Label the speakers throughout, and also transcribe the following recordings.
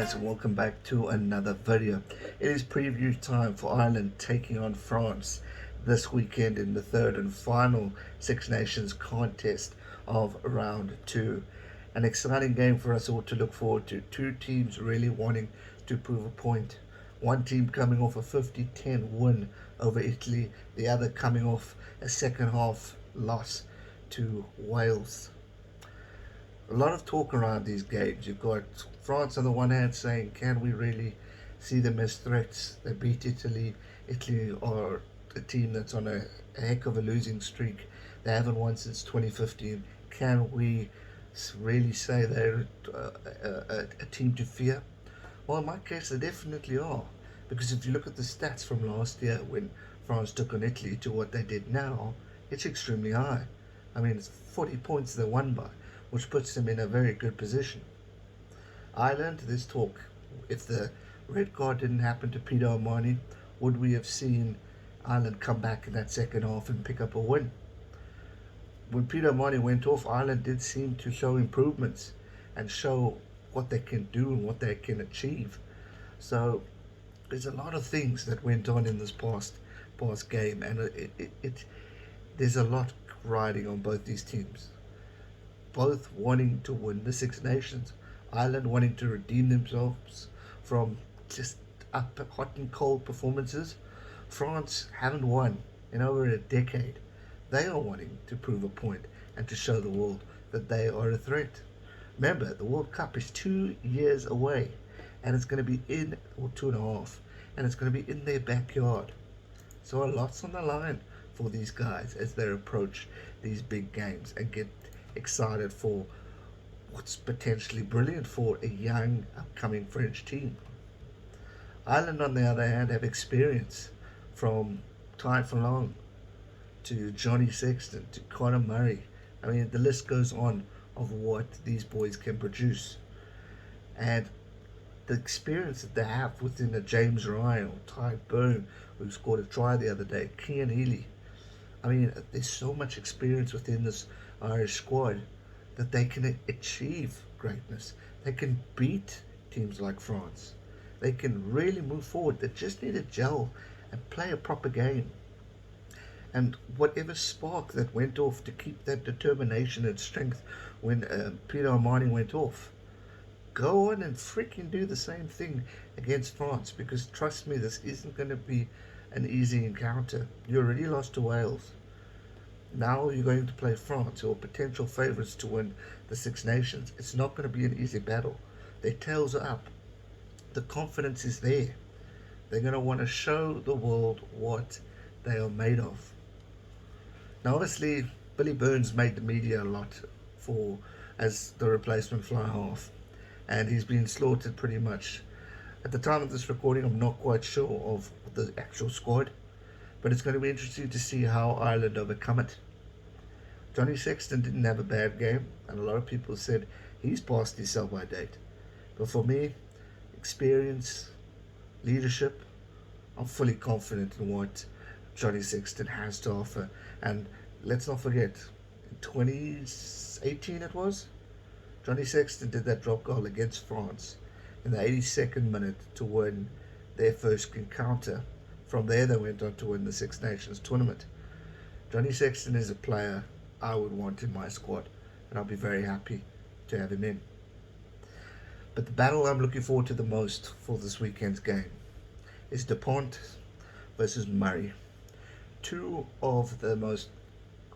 Speaker 1: guys, and welcome back to another video. It is preview time for Ireland taking on France this weekend in the third and final Six Nations contest of round 2. An exciting game for us all to look forward to. Two teams really wanting to prove a point. One team coming off a 50-10 win over Italy, the other coming off a second half loss to Wales. A lot of talk around these games. You've got France on the one hand saying, can we really see them as threats? They beat Italy. Italy are a team that's on a heck of a losing streak. They haven't won since 2015. Can we really say they're a team to fear? Well, in my case, they definitely are. Because if you look at the stats from last year when France took on Italy to what they did now, it's extremely high. I mean, it's 40 points they won by, which puts them in a very good position. Ireland, there's talk. If the red card didn't happen to Peter O'Mahony, would we have seen Ireland come back in that second half and pick up a win? When Peter O'Mahony went off, Ireland did seem to show improvements and show what they can do and what they can achieve. So there's a lot of things that went on in this past game, and there's a lot riding on both these teams. Both wanting to win the Six Nations. Ireland wanting to redeem themselves from just up hot and cold performances. France haven't won in over a decade. They are wanting to prove a point and to show the world that they are a threat. Remember, the World Cup is 2 years away, and it's going to be or 2.5, and it's going to be in their backyard. So a lot's on the line for these guys as they approach these big games and get excited for what's potentially brilliant for a young upcoming French team. Ireland, on the other hand, have experience from Ty Furlong to Johnny Sexton to Conor Murray. I mean, the list goes on of what these boys can produce. And the experience that they have within a James Ryan or Ty Byrne, who scored a try the other day, Cian Healy. I mean, there's so much experience within this Irish squad that they can achieve greatness. They can beat teams like France. They can really move forward. They just need to gel and play a proper game. And whatever spark that went off to keep that determination and strength when Peter O'Mahony went off, go on and freaking do the same thing against France, because trust me, this isn't going to be an easy encounter. You already lost to Wales. Now you're going to play France, who are potential favourites to win the Six Nations. It's not going to be an easy battle. Their tails are up. The confidence is there. They're going to want to show the world what they are made of. Now, obviously, Billy Burns made the media a lot as the replacement fly half, and he's been slaughtered pretty much. At the time of this recording, I'm not quite sure of the actual squad, but it's going to be interesting to see how Ireland overcome it. Johnny Sexton didn't have a bad game, and a lot of people said he's past his sell-by date. But for me, experience, leadership, I'm fully confident in what Johnny Sexton has to offer. And let's not forget, in 2018 it was, Johnny Sexton did that drop goal against France in the 82nd minute to win their first encounter. From there, they went on to win the Six Nations tournament. Johnny Sexton is a player I would want in my squad, and I'll be very happy to have him in. But the battle I'm looking forward to the most for this weekend's game is Dupont versus Murray. Two of the most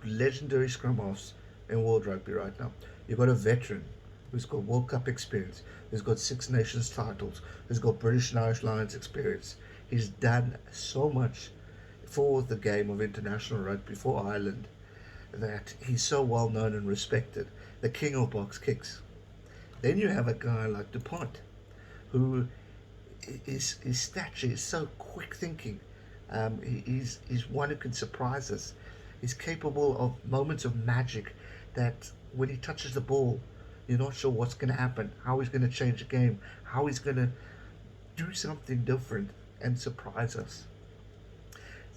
Speaker 1: legendary scrum-halves in world rugby right now. You've got a veteran who's got World Cup experience, who's got Six Nations titles, who's got British and Irish Lions experience. He's done so much for the game of international rugby for Ireland that he's so well known and respected. The king of box kicks. Then you have a guy like Dupont, who his stature is so quick thinking. He's one who can surprise us. He's capable of moments of magic that when he touches the ball, you're not sure what's going to happen, how he's going to change the game, how he's going to do something different and surprise us.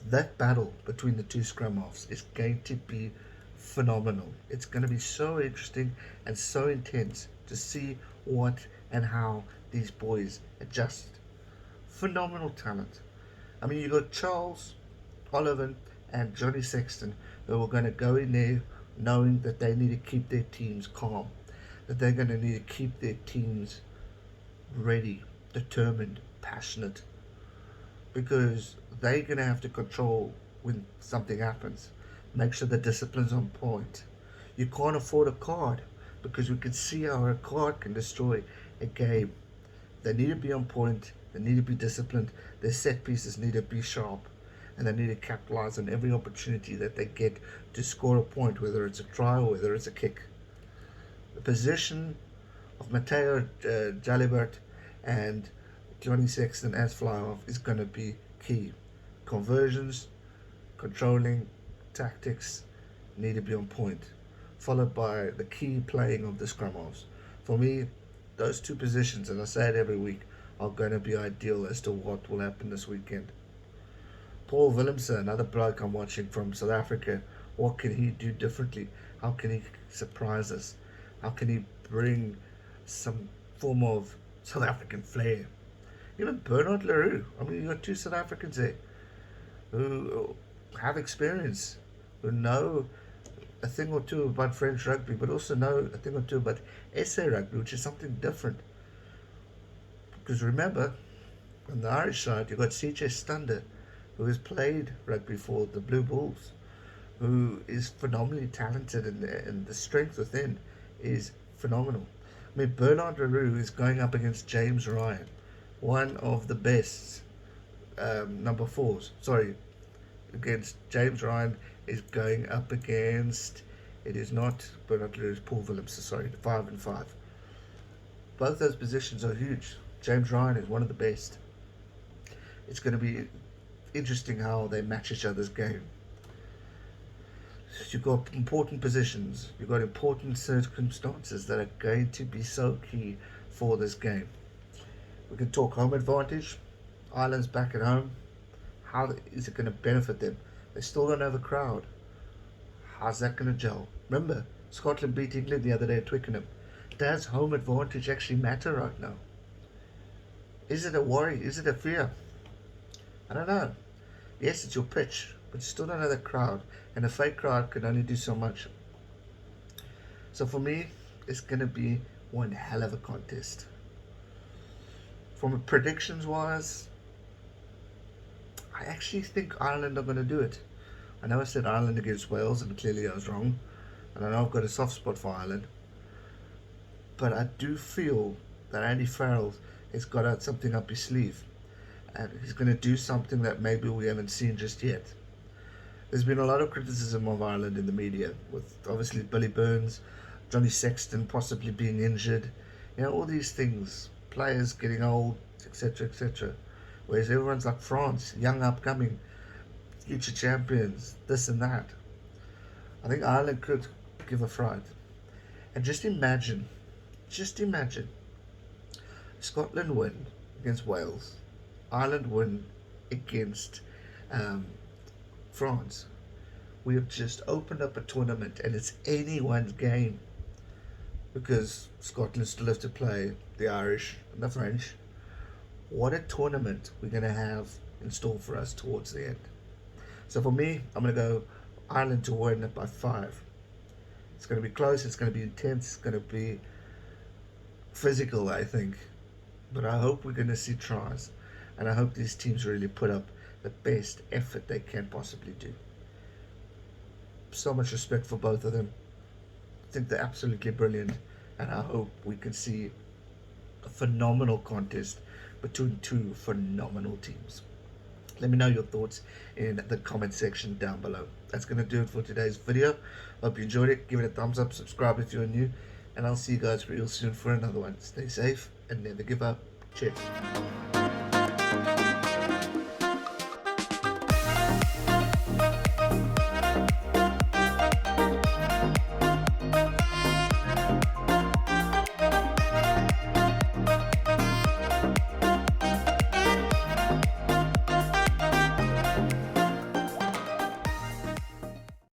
Speaker 1: That battle between the two scrum halves is going to be phenomenal. It's going to be so interesting and so intense to see what and how these boys adjust. Phenomenal talent. I mean, you got Charles, Oliver, and Johnny Sexton who are going to go in there knowing that they need to keep their teams calm, that they're going to need to keep their teams ready, determined, passionate, because they're going to have to control when something happens. Make sure the discipline's on point. You can't afford a card, because we can see how a card can destroy a game. They need to be on point, they need to be disciplined, their set pieces need to be sharp, and they need to capitalize on every opportunity that they get to score a point, whether it's a try or whether it's a kick. The position of Matteo Jalibert and Johnny Sexton as fly-off is going to be key. Conversions, controlling, tactics need to be on point, followed by the key playing of the scrum-halves. For me, those two positions, and I say it every week, are going to be ideal as to what will happen this weekend. Paul Willemse, another bloke I'm watching from South Africa, what can he do differently? How can he surprise us? How can he bring some form of South African flair? Even Bernard Leroux. I mean, you got two South Africans there who have experience, who know a thing or two about French rugby, but also know a thing or two about SA rugby, which is something different. Because remember, on the Irish side, you've got CJ Stander, who has played rugby for the Blue Bulls, who is phenomenally talented, and the strength within is phenomenal. I mean, Bernard Leroux is going up against James Ryan, one of the best number fours. Sorry, against James Ryan is going up against, it is not Bernard Leroux, Paul Willemse, sorry, 5 and 5. Both those positions are huge. James Ryan is one of the best. It's going to be interesting how they match each other's game. You've got important positions, you've got important circumstances that are going to be so key for this game. We can talk home advantage. Ireland's back at home. How is it going to benefit them? They still don't have a crowd. How's that going to gel? Remember, Scotland beat England the other day at Twickenham. Does home advantage actually matter right now? Is it a worry? Is it a fear? I don't know. Yes, it's your pitch, but you still don't have the crowd, and a fake crowd can only do so much. So for me, it's going to be one hell of a contest. From predictions wise, I actually think Ireland are going to do it. I know I said Ireland against Wales, and clearly I was wrong, and I know I've got a soft spot for Ireland, but I do feel that Andy Farrell has got something up his sleeve, and he's going to do something that maybe we haven't seen just yet. There's been a lot of criticism of Ireland in the media, with obviously Billy Burns, Johnny Sexton possibly being injured, all these things, players getting old, etc., etc. Whereas everyone's like France, young, upcoming, future champions, this and that. I think Ireland could give a fright. And just imagine, Scotland win against Wales, Ireland win against France. We have just opened up a tournament, and it's anyone's game, because Scotland still have to play the Irish and the French. What a tournament we're going to have in store for us towards the end. So for me, I'm going to go Ireland to win by 5. It's going to be close, it's going to be intense, it's going to be physical, I think. But I hope we're going to see tries, and I hope these teams really put up the best effort they can possibly do. So much respect for both of them. I think they're absolutely brilliant, and I hope we can see a phenomenal contest between two phenomenal teams. Let me know your thoughts in the comment section down below. That's going to do it for today's video. Hope you enjoyed it. Give it a thumbs up, subscribe if you're new, and I'll see you guys real soon for another one. Stay safe and never give up. Cheers.